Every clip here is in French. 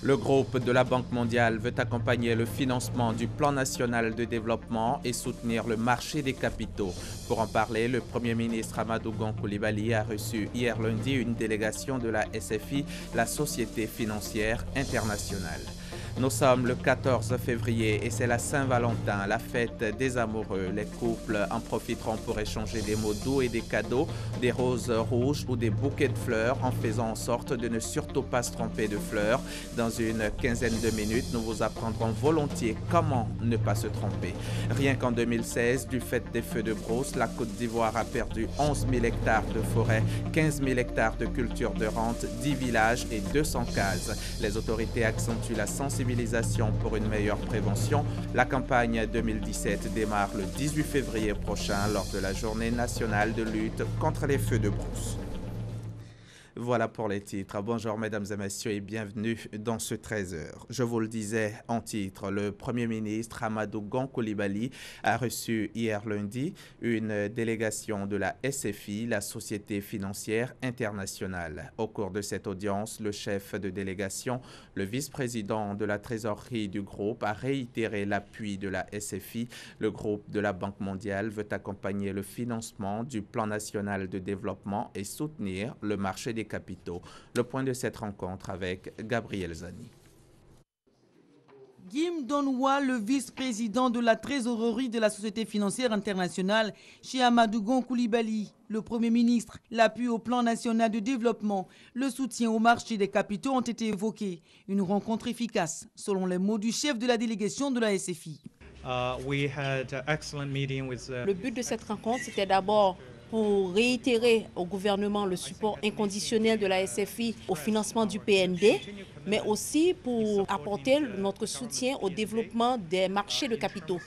Le groupe de la Banque mondiale veut accompagner le financement du plan national de développement et soutenir le marché des capitaux. Pour en parler, le Premier ministre Amadou Gon Coulibaly a reçu hier lundi une délégation de la SFI, la Société financière internationale. Nous sommes le 14 février et c'est la Saint-Valentin, la fête des amoureux. Les couples en profiteront pour échanger des mots doux et des cadeaux, des roses rouges ou des bouquets de fleurs en faisant en sorte de ne surtout pas se tromper de fleurs. Dans une quinzaine de minutes, nous vous apprendrons volontiers comment ne pas se tromper. Rien qu'en 2016, du fait des feux de brousse, la Côte d'Ivoire a perdu 11 000 hectares de forêt, 15 000 hectares de culture de rente, 10 villages et 200 cases. Les autorités accentuent la sensibilisation pour une meilleure prévention. La campagne 2017 démarre le 18 février prochain lors de la journée nationale de lutte contre les feux de brousse. Voilà pour les titres. Bonjour mesdames et messieurs et bienvenue dans ce 13h. Je vous le disais en titre, le Premier ministre Amadou Gon Coulibaly a reçu hier lundi une délégation de la SFI, la Société financière internationale. Au cours de cette audience, le chef de délégation, le vice-président de la trésorerie du groupe, a réitéré l'appui de la SFI. Le groupe de la Banque mondiale veut accompagner le financement du plan national de développement et soutenir le marché des capitaux. Le point de cette rencontre avec Gabriel Zani. Guim Donwa, le vice-président de la trésorerie de la Société financière internationale, chez Amadou Gon Coulibaly, le Premier ministre, l'appui au plan national de développement, le soutien au marché des capitaux ont été évoqués. Une rencontre efficace, selon les mots du chef de la délégation de la SFI. Le but de cette rencontre, c'était d'abord pour réitérer au gouvernement le support inconditionnel de la SFI au financement du PND, mais aussi pour apporter notre soutien au développement des marchés de capitaux.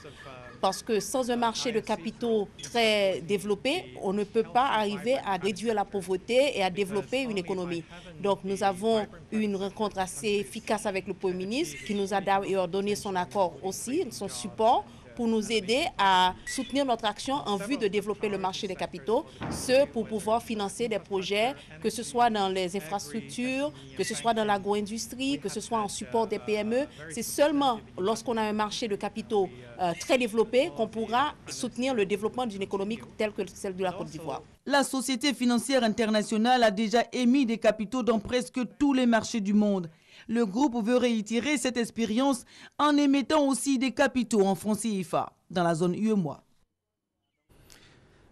Parce que sans un marché de capitaux très développé, on ne peut pas arriver à réduire la pauvreté et à développer une économie. Donc nous avons eu une rencontre assez efficace avec le Premier ministre qui nous a d'ailleurs donné son accord aussi, son support, pour nous aider à soutenir notre action en vue de développer le marché des capitaux, ce pour pouvoir financer des projets, que ce soit dans les infrastructures, que ce soit dans l'agro-industrie, que ce soit en support des PME. C'est seulement lorsqu'on a un marché de capitaux très développé qu'on pourra soutenir le développement d'une économie telle que celle de la Côte d'Ivoire. La Société financière internationale a déjà émis des capitaux dans presque tous les marchés du monde. Le groupe veut réitérer cette expérience en émettant aussi des capitaux en francs CFA dans la zone UEMOA.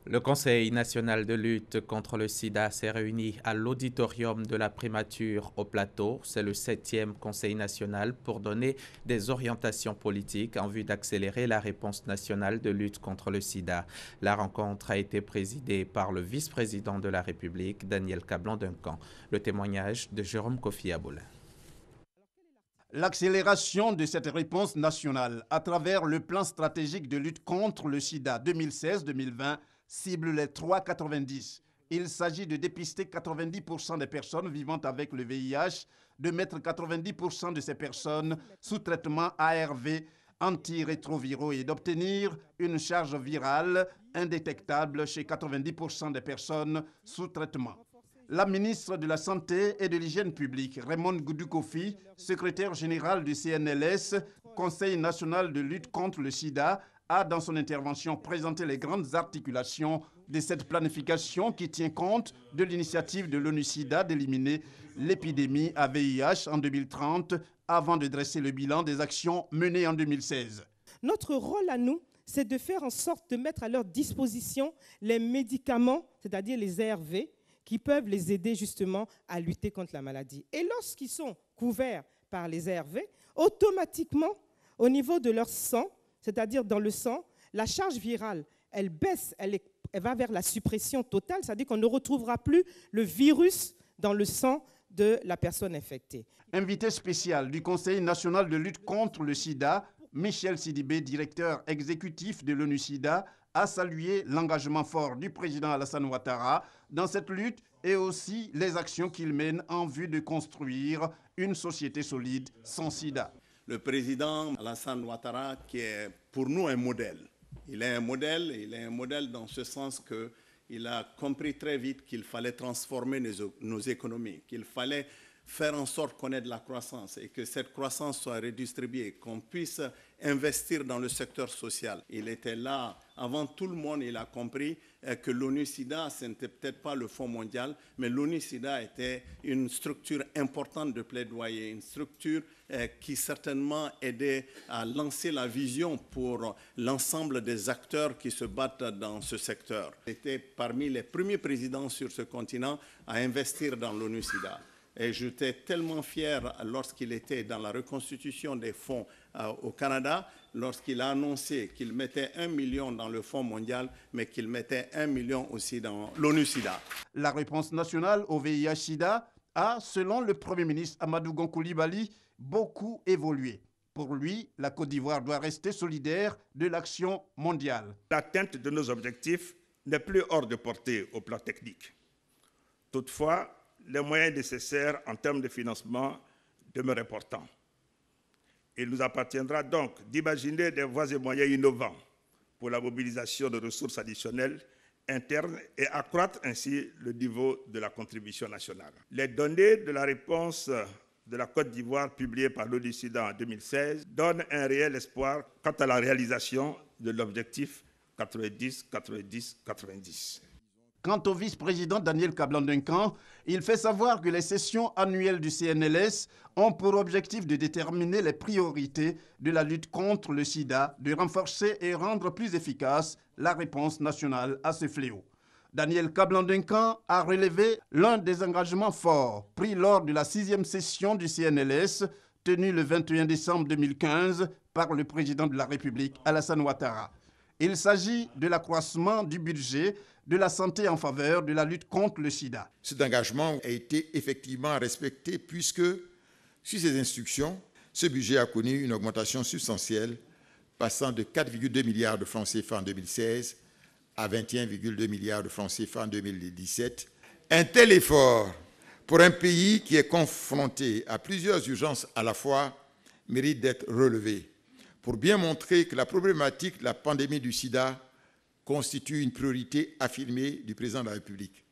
Le Conseil national de lutte contre le sida s'est réuni à l'auditorium de la Primature au Plateau. C'est le 7e Conseil national pour donner des orientations politiques en vue d'accélérer la réponse nationale de lutte contre le sida. La rencontre a été présidée par le vice-président de la République, Daniel Cablon-Duncan. Le témoignage de Jérôme Kofi Aboulin. L'accélération de cette réponse nationale à travers le plan stratégique de lutte contre le sida 2016-2020 cible les 3,90. Il s'agit de dépister 90% des personnes vivant avec le VIH, de mettre 90% de ces personnes sous traitement ARV antirétroviraux et d'obtenir une charge virale indétectable chez 90% des personnes sous traitement. La ministre de la Santé et de l'Hygiène publique, Raymond Goudou Kofi, secrétaire général du CNLS, Conseil national de lutte contre le sida, a dans son intervention présenté les grandes articulations de cette planification qui tient compte de l'initiative de l'ONU-SIDA d'éliminer l'épidémie à VIH en 2030 avant de dresser le bilan des actions menées en 2016. Notre rôle à nous, c'est de faire en sorte de mettre à leur disposition les médicaments, c'est-à-dire les ARV, qui peuvent les aider justement à lutter contre la maladie. Et lorsqu'ils sont couverts par les ARV, automatiquement, au niveau de leur sang, c'est-à-dire dans le sang, la charge virale, elle baisse, elle va vers la suppression totale, c'est-à-dire qu'on ne retrouvera plus le virus dans le sang de la personne infectée. Invité spécial du Conseil national de lutte contre le sida, Michel Sidibé, directeur exécutif de l'ONU-SIDA, a salué l'engagement fort du président Alassane Ouattara dans cette lutte et aussi les actions qu'il mène en vue de construire une société solide sans sida. Le président Alassane Ouattara qui est pour nous un modèle. Il est un modèle dans ce sens qu'il a compris très vite qu'il fallait transformer nos économies, qu'il fallait faire en sorte qu'on ait de la croissance et que cette croissance soit redistribuée, qu'on puisse investir dans le secteur social. Il était là, avant tout le monde, il a compris que l'ONU-SIDA, ce n'était peut-être pas le Fonds mondial, mais l'ONU-SIDA était une structure importante de plaidoyer, une structure qui certainement aidait à lancer la vision pour l'ensemble des acteurs qui se battent dans ce secteur. Il était parmi les premiers présidents sur ce continent à investir dans l'ONU-SIDA. Et j'étais tellement fier lorsqu'il était dans la reconstitution des fonds au Canada, lorsqu'il a annoncé qu'il mettait 1 million dans le Fonds mondial, mais qu'il mettait 1 million aussi dans l'ONU-SIDA. La réponse nationale au VIH-SIDA a, selon le Premier ministre Amadou Gon Coulibaly, beaucoup évolué. Pour lui, la Côte d'Ivoire doit rester solidaire de l'action mondiale. L'atteinte de nos objectifs n'est plus hors de portée au plan technique. Toutefois, les moyens nécessaires en termes de financement demeurent importants. Il nous appartiendra donc d'imaginer des voies et moyens innovants pour la mobilisation de ressources additionnelles internes et accroître ainsi le niveau de la contribution nationale. Les données de la réponse de la Côte d'Ivoire publiée par l'ONU-SIDA en 2016 donnent un réel espoir quant à la réalisation de l'objectif 90-90-90. Quant au vice-président Daniel Kablan-Duncan, il fait savoir que les sessions annuelles du CNLS ont pour objectif de déterminer les priorités de la lutte contre le sida, de renforcer et rendre plus efficace la réponse nationale à ce fléau. Daniel Kablan-Duncan a relevé l'un des engagements forts pris lors de la 6e session du CNLS, tenue le 21 décembre 2015 par le président de la République, Alassane Ouattara. Il s'agit de l'accroissement du budget de la santé en faveur de la lutte contre le sida. Cet engagement a été effectivement respecté puisque, sur ces instructions, ce budget a connu une augmentation substantielle, passant de 4,2 milliards de francs CFA en 2016 à 21,2 milliards de francs CFA en 2017. Un tel effort pour un pays qui est confronté à plusieurs urgences à la fois mérite d'être relevé pour bien montrer que la problématique de la pandémie du sida constitue une priorité affirmée du président de la République.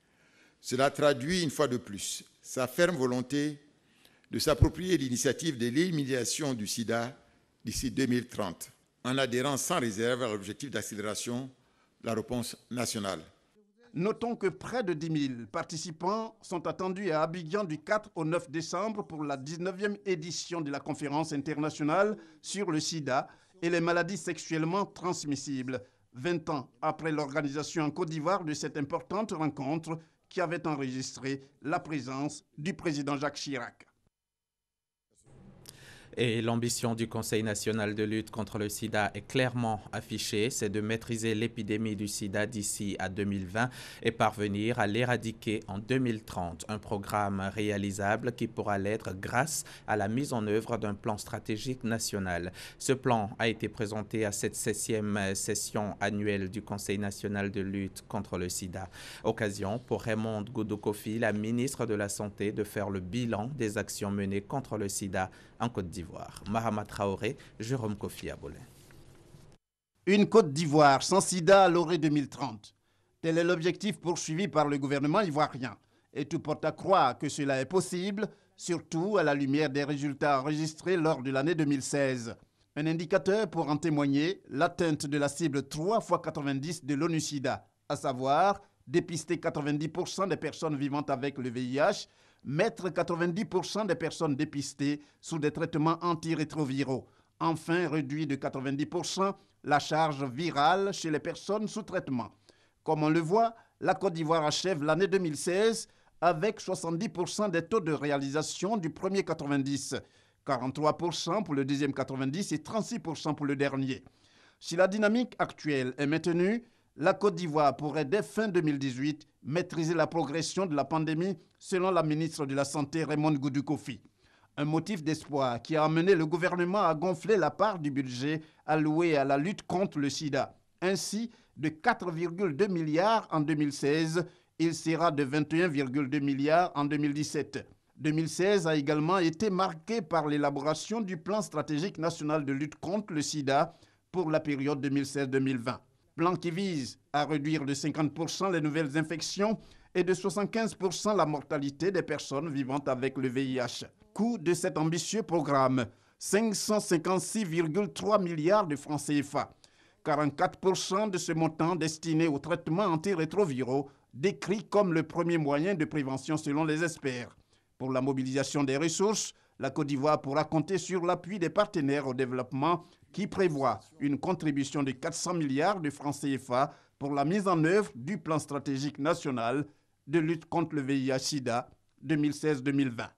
Cela traduit une fois de plus sa ferme volonté de s'approprier l'initiative de l'élimination du sida d'ici 2030, en adhérant sans réserve à l'objectif d'accélération de la réponse nationale. Notons que près de 10 000 participants sont attendus à Abidjan du 4 au 9 décembre pour la 19e édition de la conférence internationale sur le sida et les maladies sexuellement transmissibles. 20 ans après l'organisation en Côte d'Ivoire de cette importante rencontre qui avait enregistré la présence du président Jacques Chirac. Et l'ambition du Conseil national de lutte contre le sida est clairement affichée, c'est de maîtriser l'épidémie du sida d'ici à 2020 et parvenir à l'éradiquer en 2030. Un programme réalisable qui pourra l'être grâce à la mise en œuvre d'un plan stratégique national. Ce plan a été présenté à cette 16e session annuelle du Conseil national de lutte contre le sida. Occasion pour Raymond Goudou Kofi, la ministre de la Santé, de faire le bilan des actions menées contre le sida en Côte d'Ivoire. Mahama Traoré, Jérôme Kofi Abolin. Une Côte d'Ivoire sans sida à l'horizon 2030. Tel est l'objectif poursuivi par le gouvernement ivoirien. Et tout porte à croire que cela est possible, surtout à la lumière des résultats enregistrés lors de l'année 2016. Un indicateur pour en témoigner, l'atteinte de la cible 3 x 90 de l'ONU-SIDA, à savoir dépister 90% des personnes vivant avec le VIH, mettre 90% des personnes dépistées sous des traitements antirétroviraux. Enfin, réduire de 90% la charge virale chez les personnes sous traitement. Comme on le voit, la Côte d'Ivoire achève l'année 2016 avec 70% des taux de réalisation du premier 90, 43% pour le deuxième 90 et 36% pour le dernier. Si la dynamique actuelle est maintenue, la Côte d'Ivoire pourrait dès fin 2018 maîtriser la progression de la pandémie selon la ministre de la Santé Raymond Goudou Kofi. Un motif d'espoir qui a amené le gouvernement à gonfler la part du budget alloué à la lutte contre le sida. Ainsi, de 4,2 milliards en 2016, il sera de 21,2 milliards en 2017. 2016 a également été marqué par l'élaboration du plan stratégique national de lutte contre le sida pour la période 2016-2020. Plan qui vise à réduire de 50% les nouvelles infections et de 75% la mortalité des personnes vivant avec le VIH. Coût de cet ambitieux programme, 556,3 milliards de francs CFA. 44% de ce montant destiné au traitement antirétroviraux, décrit comme le premier moyen de prévention selon les experts. Pour la mobilisation des ressources, la Côte d'Ivoire pourra compter sur l'appui des partenaires au développement qui prévoit une contribution de 400 milliards de francs CFA pour la mise en œuvre du plan stratégique national de lutte contre le VIH-Sida 2016-2020.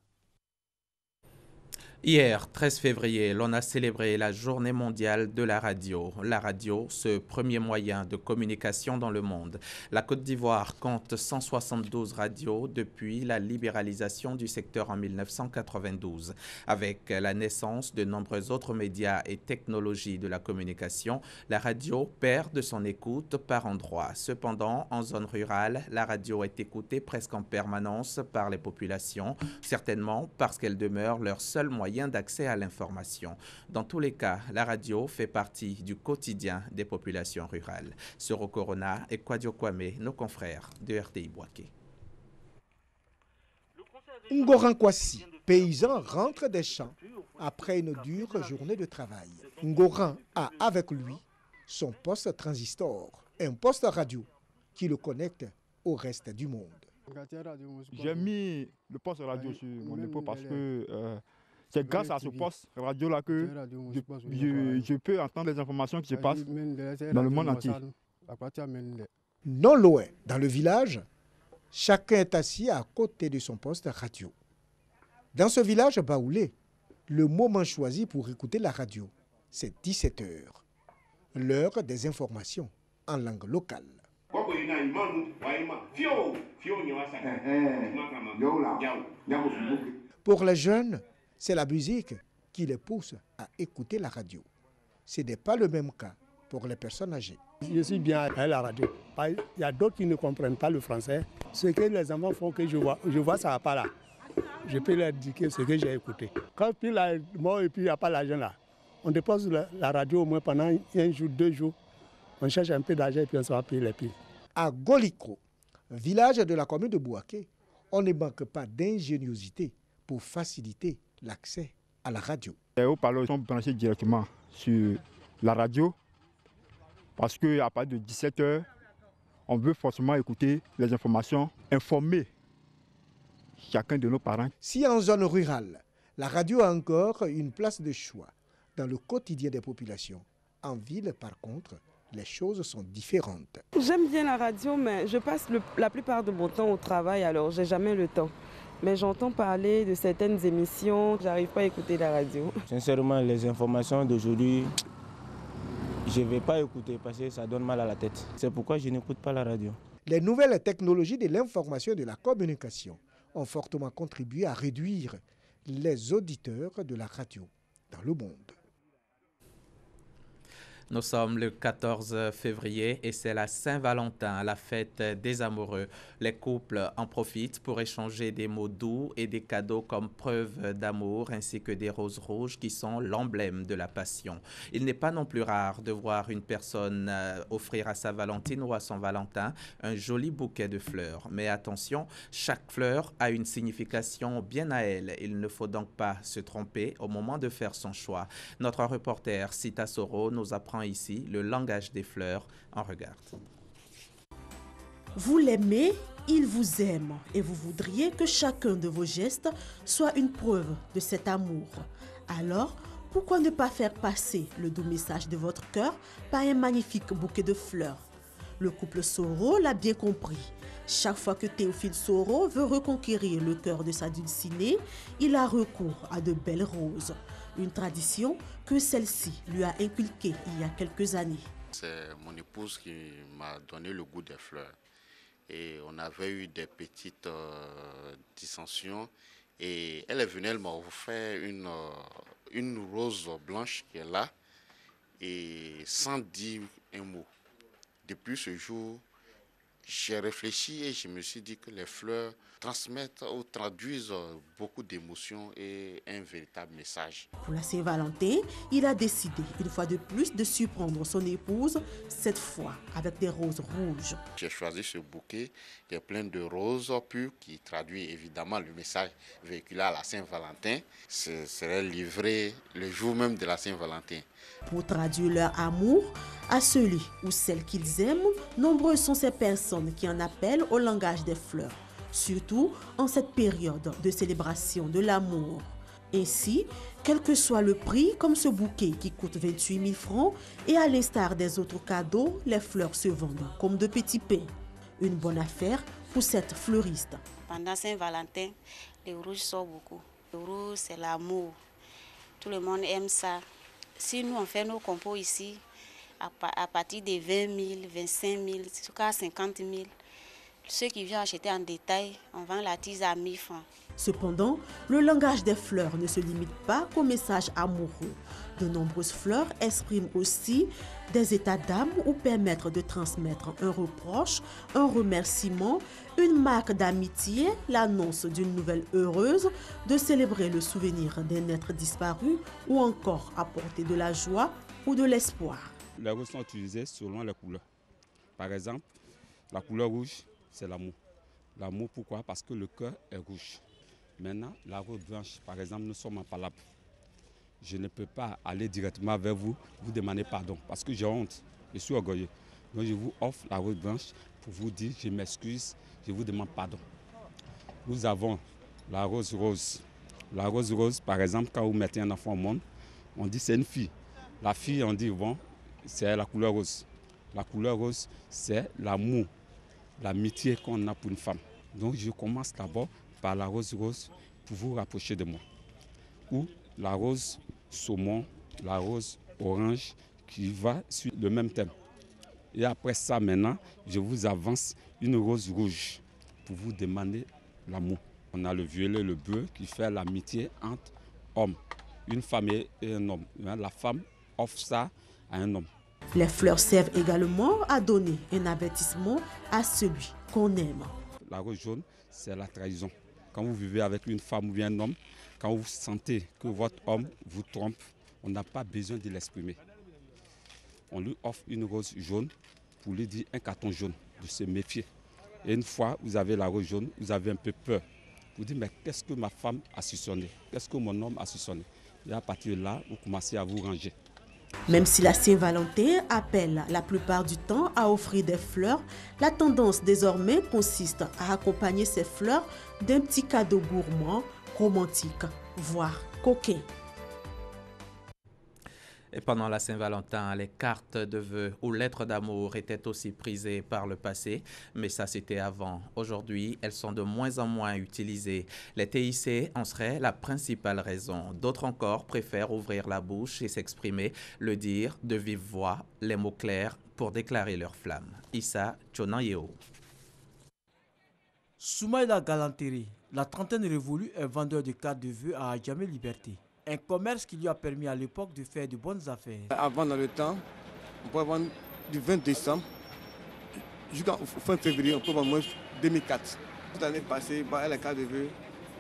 Hier, 13 février, l'on a célébré la Journée mondiale de la radio. La radio, ce premier moyen de communication dans le monde. La Côte d'Ivoire compte 172 radios depuis la libéralisation du secteur en 1992. Avec la naissance de nombreux autres médias et technologies de la communication, la radio perd de son écoute par endroits. Cependant, en zone rurale, la radio est écoutée presque en permanence par les populations, certainement parce qu'elle demeure leur seul moyen d'accès à l'information. Dans tous les cas, la radio fait partie du quotidien des populations rurales. Soro Corona et Kwadio Kwame, nos confrères de RTI Boaké. Ngoran Kwasi, paysan, rentre des champs après une dure journée de travail. Ngoran a avec lui son poste transistor, un poste radio qui le connecte au reste du monde. J'ai mis le poste radio sur mon épaule parce que c'est grâce à ce poste radio-là que je peux entendre les informations qui se passent dans le monde entier. Non loin, dans le village, chacun est assis à côté de son poste radio. Dans ce village baoulé, le moment choisi pour écouter la radio, c'est 17 h, l'heure des informations en langue locale. Pour les jeunes, c'est la musique qui les pousse à écouter la radio. Ce n'est pas le même cas pour les personnes âgées. Je suis bien à la radio. Il y a d'autres qui ne comprennent pas le français. Ce que les enfants font, que je vois ça va pas là. Je peux leur dire ce que j'ai écouté. Quand puis là, moi et puis il n'y a pas l'argent là, on dépose la radio au moins pendant 1 jour, 2 jours. On cherche un peu d'argent et puis on se va payer les piles. À Golikro, village de la commune de Boaké, on ne manque pas d'ingéniosité pour faciliter l'accès à la radio. Les haut-parleurs sont branchés directement sur la radio parce qu'à partir de 17 h, on veut forcément écouter les informations, informer chacun de nos parents. Si en zone rurale, la radio a encore une place de choix dans le quotidien des populations, en ville par contre, les choses sont différentes. J'aime bien la radio, mais je passe la plupart de mon temps au travail, alors j'ai jamais le temps. Mais j'entends parler de certaines émissions, j'arrive pas à écouter la radio. Sincèrement, les informations d'aujourd'hui, je ne vais pas écouter parce que ça donne mal à la tête. C'est pourquoi je n'écoute pas la radio. Les nouvelles technologies de l'information et de la communication ont fortement contribué à réduire les auditeurs de la radio dans le monde. Nous sommes le 14 février et c'est la Saint-Valentin, la fête des amoureux. Les couples en profitent pour échanger des mots doux et des cadeaux comme preuve d'amour ainsi que des roses rouges qui sont l'emblème de la passion. Il n'est pas non plus rare de voir une personne offrir à sa Valentine ou à son Valentin un joli bouquet de fleurs. Mais attention, chaque fleur a une signification bien à elle. Il ne faut donc pas se tromper au moment de faire son choix. Notre reporter Sita Soro nous apprend ici le langage des fleurs. En regarde. Vous l'aimez, il vous aime et vous voudriez que chacun de vos gestes soit une preuve de cet amour. Alors, pourquoi ne pas faire passer le doux message de votre cœur par un magnifique bouquet de fleurs? Le couple Soro l'a bien compris. Chaque fois que Théophile Soro veut reconquérir le cœur de sa dulcinée, il a recours à de belles roses. Une tradition que celle-ci lui a inculquée il y a quelques années. C'est mon épouse qui m'a donné le goût des fleurs. Et on avait eu des petites dissensions. Et elle est venue, elle m'a offert une rose blanche qui est là. Et sans dire un mot. Depuis ce jour, j'ai réfléchi et je me suis dit que les fleurs transmettent ou traduisent beaucoup d'émotions et un véritable message. Pour la Saint-Valentin, il a décidé une fois de plus de surprendre son épouse, cette fois avec des roses rouges. J'ai choisi ce bouquet qui est plein de roses pures qui traduit évidemment le message véhiculé à la Saint-Valentin. Ce serait livré le jour même de la Saint-Valentin. Pour traduire leur amour à celui ou celle qu'ils aiment, nombreuses sont ces personnes qui en appellent au langage des fleurs, surtout en cette période de célébration de l'amour. Ainsi, quel que soit le prix, comme ce bouquet qui coûte 28 000 francs, et à l'instar des autres cadeaux, les fleurs se vendent comme de petits pains. Une bonne affaire pour cette fleuriste. Pendant Saint-Valentin, le rouge sort beaucoup. Le rouge, c'est l'amour. Tout le monde aime ça. Si nous, on fait nos compos ici, à partir de 20 000, 25 000, jusqu'à 50 000, ceux qui viennent acheter en détail, on vend la tise à 1 000 francs. Cependant, le langage des fleurs ne se limite pas qu'aux messages amoureux. De nombreuses fleurs expriment aussi des états d'âme ou permettent de transmettre un reproche, un remerciement, une marque d'amitié, l'annonce d'une nouvelle heureuse, de célébrer le souvenir d'un être disparu ou encore apporter de la joie ou de l'espoir. Les roses sont utilisées selon les couleurs. Par exemple, la couleur rouge, c'est l'amour. L'amour, pourquoi? Parce que le cœur est rouge. Maintenant, la rose blanche, par exemple, nous sommes en palabre. Je ne peux pas aller directement vers vous, vous demander pardon, parce que j'ai honte, je suis orgueilleux. Donc je vous offre la rose blanche pour vous dire, je m'excuse, je vous demande pardon. Nous avons la rose rose. La rose rose, par exemple, quand vous mettez un enfant au monde, on dit c'est une fille. La fille, on dit, bon, c'est la couleur rose. La couleur rose, c'est l'amour, l'amitié qu'on a pour une femme. Donc je commence d'abord par la rose rose pour vous rapprocher de moi. Ou la rose saumon, la rose orange qui va sur le même thème. Et après ça maintenant, je vous avance une rose rouge pour vous demander l'amour. On a le violet, le bleu qui fait l'amitié entre hommes, une femme et un homme. La femme offre ça à un homme. Les fleurs servent également à donner un avertissement à celui qu'on aime. La rose jaune, c'est la trahison. Quand vous vivez avec une femme ou bien un homme, quand vous sentez que votre homme vous trompe, on n'a pas besoin de l'exprimer. On lui offre une rose jaune pour lui dire un carton jaune, de se méfier. Et une fois vous avez la rose jaune, vous avez un peu peur. Vous dites, mais qu'est-ce que ma femme a soupçonné? Qu'est-ce que mon homme a soupçonné? Et à partir de là, vous commencez à vous ranger. Même si la Saint-Valentin appelle la plupart du temps à offrir des fleurs, la tendance désormais consiste à accompagner ces fleurs d'un petit cadeau gourmand, romantique, voire coquin. Et pendant la Saint-Valentin, les cartes de vœux ou lettres d'amour étaient aussi prisées par le passé, mais ça c'était avant. Aujourd'hui, elles sont de moins en moins utilisées. Les TIC en seraient la principale raison. D'autres encore préfèrent ouvrir la bouche et s'exprimer, le dire de vive voix, les mots clairs pour déclarer leur flamme. Issa Chonayeo. Soumaïla Galanteri, la trentaine révolue, est vendeur de cartes de vœux à Adjamé Liberté. Un commerce qui lui a permis à l'époque de faire de bonnes affaires. Avant, dans le temps, on pouvait vendre du 20 décembre jusqu'à fin février, on peut vendre au moins 2004. L'année passée, les cartes de vœux,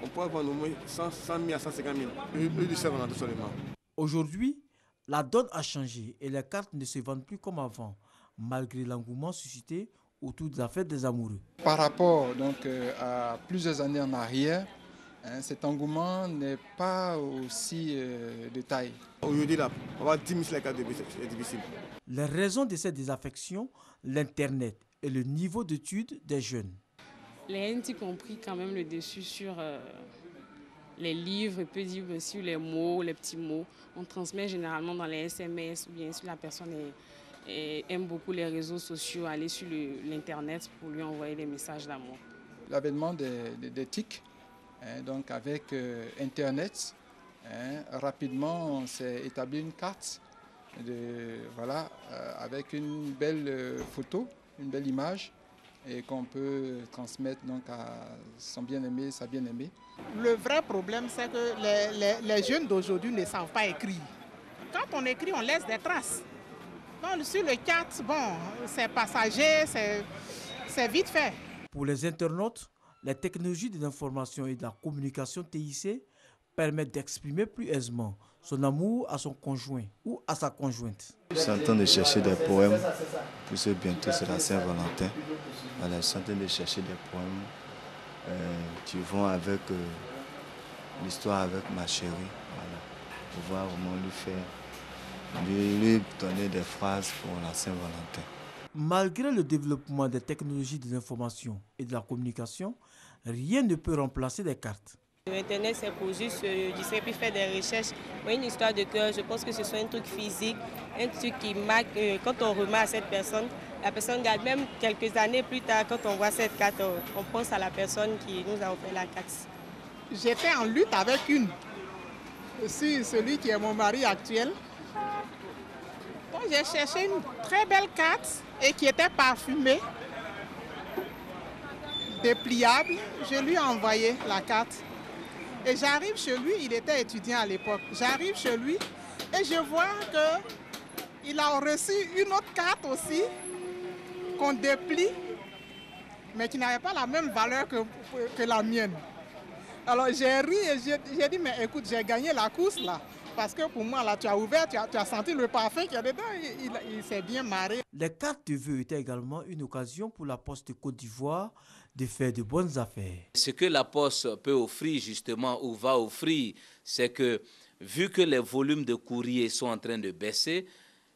on pouvait vendre au moins 100 000 à 150 000. Eux du Saint-Valentin seulement. Aujourd'hui, la donne a changé et les cartes ne se vendent plus comme avant, malgré l'engouement suscité autour de la fête des amoureux. Par rapport donc, à plusieurs années en arrière, cet engouement n'est pas aussi de taille. Aujourd'hui, là, on va 10 000 les cartes de vœux, c'est difficile. Les raisons de cette désaffection, l'Internet et le niveau d'études des jeunes. Les NT ont pris quand même le dessus sur les livres, peut dire sur les mots, les petits mots. On transmet généralement dans les SMS ou bien si la personne aime beaucoup les réseaux sociaux, aller sur l'Internet pour lui envoyer des messages d'amour. L'avènement des TIC, donc avec Internet, rapidement on s'est établi une carte avec une belle photo, une belle image et qu'on peut transmettre donc à son bien-aimé, sa bien-aimée. Le vrai problème, c'est que les jeunes d'aujourd'hui ne savent pas écrire. Quand on écrit, on laisse des traces. Donc sur le chat, bon, c'est passager, c'est vite fait. Pour les internautes, les technologies de l'information et de la communication TIC permettent d'exprimer plus aisément son amour à son conjoint ou à sa conjointe. Je suis en train de chercher des poèmes, puisque bientôt c'est la Saint-Valentin. Alors, je suis en train de chercher des poèmes qui vont avec l'histoire avec ma chérie, voilà, pour pouvoir vraiment lui donner des phrases pour la Saint-Valentin. Malgré le développement des technologies de l'information et de la communication, rien ne peut remplacer les cartes. Internet, c'est pour juste distraire puis faire des recherches. Moi, une histoire de cœur, je pense que ce soit un truc physique, un truc qui marque. Quand on remet à cette personne, la personne garde même quelques années plus tard, quand on voit cette carte, on pense à la personne qui nous a offert la carte. J'étais en lutte avec une, aussi celui qui est mon mari actuel. Donc j'ai cherché une très belle carte et qui était parfumée, dépliable. Je lui ai envoyé la carte. Et j'arrive chez lui, il était étudiant à l'époque. J'arrive chez lui et je vois qu'il a reçu une autre carte aussi, qu'on déplie, mais qui n'avait pas la même valeur que la mienne. Alors j'ai ri et j'ai dit, mais écoute, j'ai gagné la course là. Parce que pour moi, là, tu as ouvert, tu as senti le parfum qu'il y a dedans, il s'est bien marré. Les cartes de vœux étaient également une occasion pour la Poste Côte d'Ivoire de faire de bonnes affaires. Ce que la Poste peut offrir justement, ou va offrir, c'est que vu que les volumes de courrier sont en train de baisser,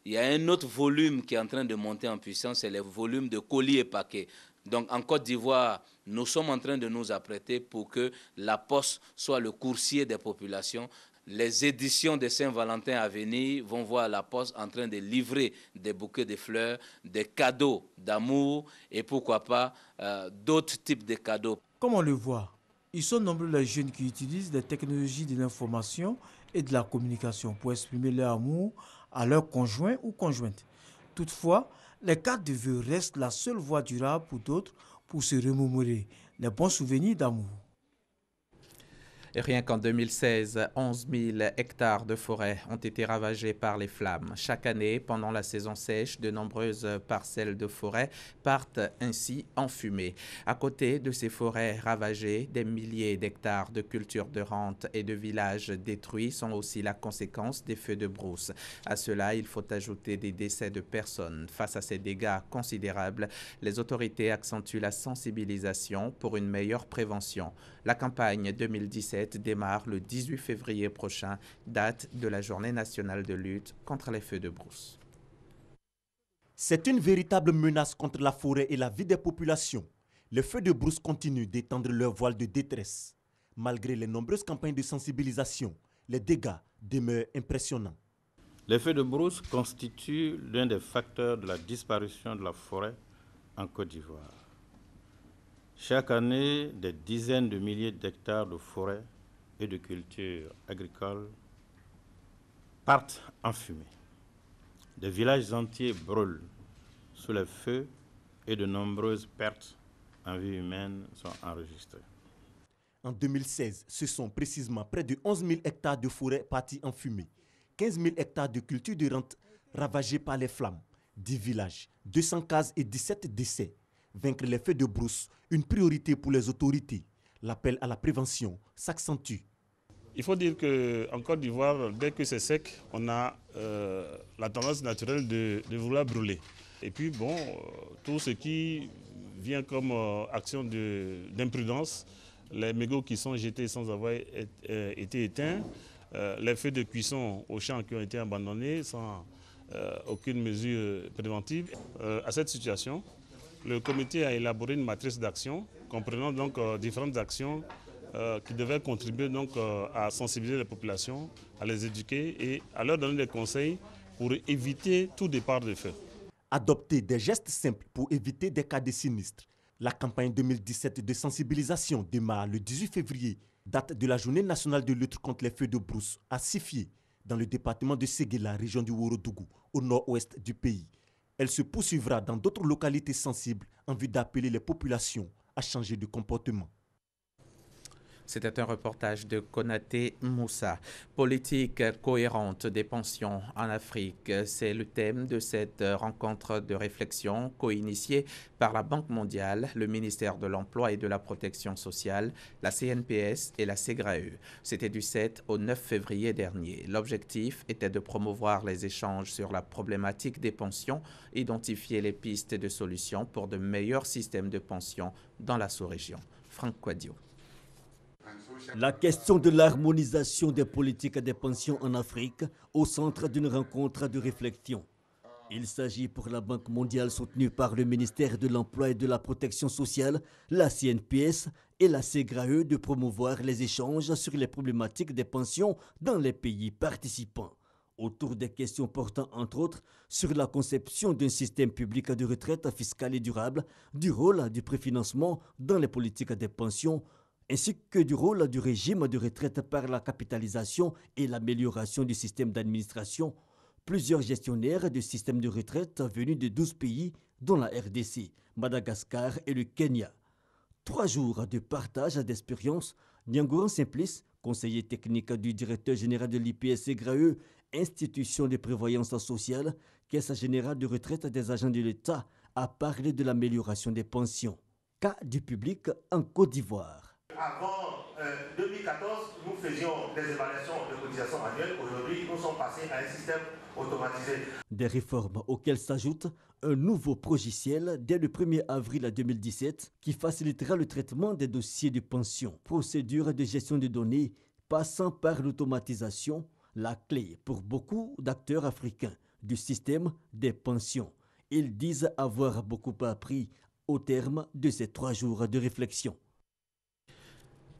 il y a un autre volume qui est en train de monter en puissance, c'est les volumes de colis et paquets. Donc en Côte d'Ivoire, nous sommes en train de nous apprêter pour que la Poste soit le coursier des populations. Les éditions de Saint-Valentin à venir vont voir la Poste en train de livrer des bouquets de fleurs, des cadeaux d'amour et pourquoi pas d'autres types de cadeaux. Comme on le voit, ils sont nombreux les jeunes qui utilisent les technologies de l'information et de la communication pour exprimer leur amour à leur conjoint ou conjointe. Toutefois, les cartes de vœux restent la seule voie durable pour d'autres pour se remémorer les bons souvenirs d'amour. Et rien qu'en 2016, 11 000 hectares de forêt ont été ravagés par les flammes. Chaque année, pendant la saison sèche, de nombreuses parcelles de forêt partent ainsi en fumée. À côté de ces forêts ravagées, des milliers d'hectares de cultures de rente et de villages détruits sont aussi la conséquence des feux de brousse. À cela, il faut ajouter des décès de personnes. Face à ces dégâts considérables, les autorités accentuent la sensibilisation pour une meilleure prévention. La campagne 2017 démarre le 18 février prochain, date de la Journée nationale de lutte contre les feux de brousse. C'est une véritable menace contre la forêt et la vie des populations. Les feux de brousse continuent d'étendre leur voile de détresse. Malgré les nombreuses campagnes de sensibilisation, les dégâts demeurent impressionnants. Les feux de brousse constituent l'un des facteurs de la disparition de la forêt en Côte d'Ivoire. Chaque année, des dizaines de milliers d'hectares de forêt et de cultures agricoles partent en fumée. Des villages entiers brûlent sous les feux et de nombreuses pertes en vie humaine sont enregistrées. En 2016, ce sont précisément près de 11 000 hectares de forêt partis en fumée, 15 000 hectares de cultures de rente ravagés par les flammes, 10 villages, 200 cases et 17 décès. Vaincre les feux de brousse, une priorité pour les autorités. L'appel à la prévention s'accentue. Il faut dire qu'en Côte d'Ivoire, dès que c'est sec, on a la tendance naturelle de vouloir brûler. Et puis bon, tout ce qui vient comme action d'imprudence, les mégots qui sont jetés sans avoir été éteints, les feux de cuisson aux champs qui ont été abandonnés sans aucune mesure préventive. À cette situation, le comité a élaboré une matrice d'action comprenant donc différentes actions qui devaient contribuer donc à sensibiliser les populations, à les éduquer et à leur donner des conseils pour éviter tout départ de feu. Adopter des gestes simples pour éviter des cas de sinistres. La campagne 2017 de sensibilisation démarre le 18 février, date de la Journée nationale de lutte contre les feux de brousse à Sifié, dans le département de Séguéla, région du Ourodougou, au nord-ouest du pays. Elle se poursuivra dans d'autres localités sensibles en vue d'appeler les populations à changer de comportement. C'était un reportage de Konaté Moussa. Politique cohérente des pensions en Afrique, c'est le thème de cette rencontre de réflexion co-initiée par la Banque mondiale, le ministère de l'Emploi et de la Protection sociale, la CNPS et la SEGRAE. C'était du 7 au 9 février dernier. L'objectif était de promouvoir les échanges sur la problématique des pensions, identifier les pistes de solutions pour de meilleurs systèmes de pension dans la sous-région. Franck Quadio. La question de l'harmonisation des politiques des pensions en Afrique au centre d'une rencontre de réflexion. Il s'agit pour la Banque mondiale soutenue par le ministère de l'Emploi et de la Protection sociale, la CNPS et la SEGRAE de promouvoir les échanges sur les problématiques des pensions dans les pays participants. Autour des questions portant entre autres sur la conception d'un système public de retraite fiscale et durable, du rôle du préfinancement dans les politiques des pensions, ainsi que du rôle du régime de retraite par la capitalisation et l'amélioration du système d'administration. Plusieurs gestionnaires de systèmes de retraite venus de 12 pays, dont la RDC, Madagascar et le Kenya. 3 jours de partage d'expériences. Nyangoran Simplice, conseiller technique du directeur général de l'IPS-SEGRAE, institution de prévoyance sociale, caisse générale de retraite des agents de l'État, a parlé de l'amélioration des pensions. Cas du public en Côte d'Ivoire. Avant 2014, nous faisions des évaluations de cotisation annuelles. Aujourd'hui, nous sommes passés à un système automatisé. Des réformes auxquelles s'ajoute un nouveau logiciel dès le 1er avril 2017 qui facilitera le traitement des dossiers de pension. Procédure de gestion de données passant par l'automatisation, la clé pour beaucoup d'acteurs africains du système des pensions. Ils disent avoir beaucoup appris au terme de ces 3 jours de réflexion.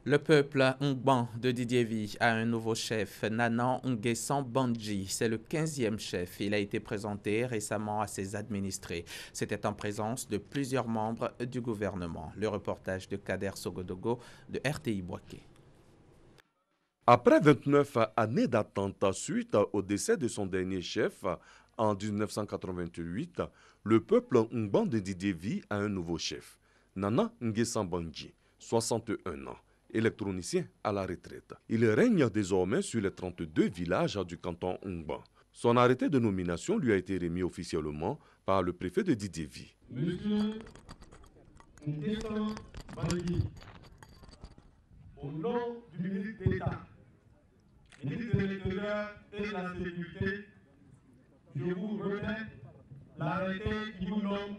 Le peuple Ngban de Didier Vie a un nouveau chef, Nanan Nguessan Bandji. C'est le 15e chef. Il a été présenté récemment à ses administrés. C'était en présence de plusieurs membres du gouvernement. Le reportage de Kader Sogodogo de RTI Boaké. Après 29 années d'attente suite au décès de son dernier chef en 1988, le peuple Ngban de Didier Vie a un nouveau chef, Nanan Nguessan Bandji, 61 ans. Électronicien à la retraite. Il règne désormais sur les 32 villages du canton Ngban. Son arrêté de nomination lui a été remis officiellement par le préfet de Didier Vie. Monsieur Nguessan Bandji, au nom du ministre d'État, ministre de l'Intérieur et de la Sécurité, je vous remets l'arrêté qui vous nomme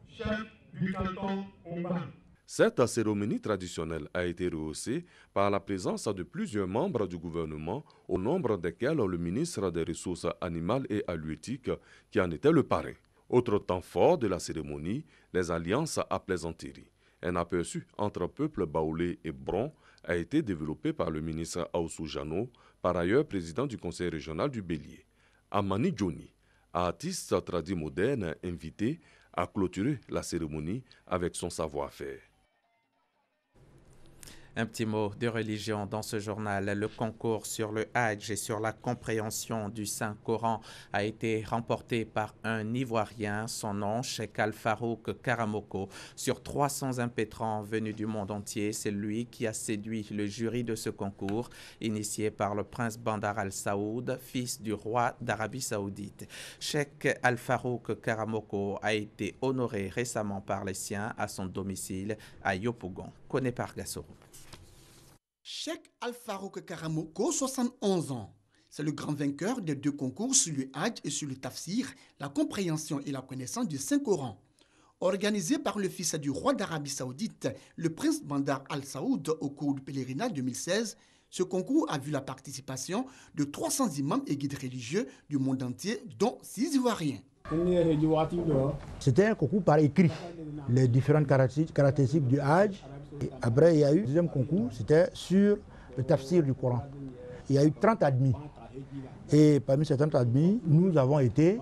chef du canton Ngban. Cette cérémonie traditionnelle a été rehaussée par la présence de plusieurs membres du gouvernement, au nombre desquels le ministre des Ressources animales et halieutiques, qui en était le parrain. Autre temps fort de la cérémonie, les alliances à plaisanterie. Un aperçu entre peuple baoulé et bron a été développé par le ministre Aoussou Jano, par ailleurs président du conseil régional du Bélier. Amani Johnny, artiste tradit moderne invité, a clôturé la cérémonie avec son savoir-faire. Un petit mot de religion dans ce journal. Le concours sur le Hajj et sur la compréhension du Saint-Coran a été remporté par un Ivoirien, son nom, Cheikh Al-Farouk Karamoko. Sur 300 impétrants venus du monde entier, c'est lui qui a séduit le jury de ce concours, initié par le prince Bandar Al-Saoud, fils du roi d'Arabie Saoudite. Cheikh Al-Farouk Karamoko a été honoré récemment par les siens à son domicile à Yopougon. Koné par Gassoro. Cheikh Al-Farouk Karamoko, 71 ans. C'est le grand vainqueur des 2 concours sur le Hajj et sur le Tafsir, la compréhension et la connaissance du Saint-Coran. Organisé par le fils du roi d'Arabie Saoudite, le prince Bandar Al-Saoud, au cours du pèlerinage 2016, ce concours a vu la participation de 300 imams et guides religieux du monde entier, dont 6 Ivoiriens. C'était un concours par écrit, les différentes caractéristiques du Hajj. Et après, il y a eu le deuxième concours, c'était sur le tafsir du Coran. Il y a eu 30 admis. Et parmi ces 30 admis, nous avons été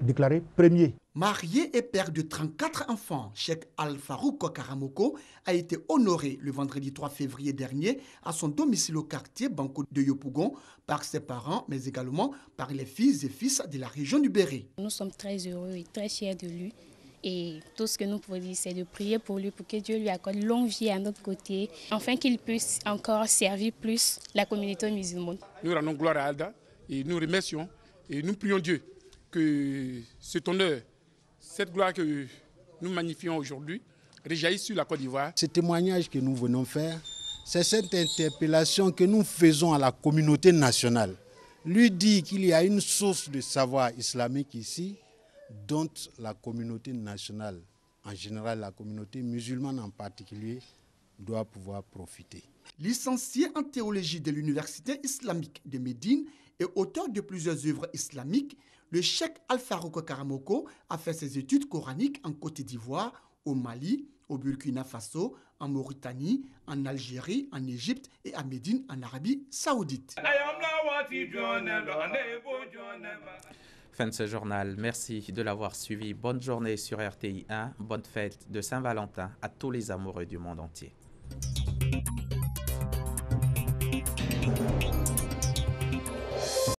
déclarés premiers. Marié et père de 34 enfants, Cheikh Al-Farouk Karamoko a été honoré le vendredi 3 février dernier à son domicile au quartier Banco de Yopougon par ses parents, mais également par les filles et fils de la région du Béret. Nous sommes très heureux et très fiers de lui. Et tout ce que nous pouvons dire, c'est de prier pour lui, pour que Dieu lui accorde longue vie à notre côté, afin qu'il puisse encore servir plus la communauté musulmane. Nous rendons gloire à Allah et nous remercions et nous prions Dieu que cet honneur, cette gloire que nous magnifions aujourd'hui, réjaillisse sur la Côte d'Ivoire. Ce témoignage que nous venons faire, c'est cette interpellation que nous faisons à la communauté nationale. Lui dit qu'il y a une source de savoir islamique ici, dont la communauté nationale, en général la communauté musulmane en particulier, doit pouvoir profiter. Licencié en théologie de l'Université islamique de Médine et auteur de plusieurs œuvres islamiques, le cheikh Alpha-Roko Karamoko a fait ses études coraniques en Côte d'Ivoire, au Mali, au Burkina Faso, en Mauritanie, en Algérie, en Égypte et à Médine en Arabie Saoudite. Fin de ce journal. Merci de l'avoir suivi. Bonne journée sur RTI 1. Bonne fête de Saint-Valentin à tous les amoureux du monde entier.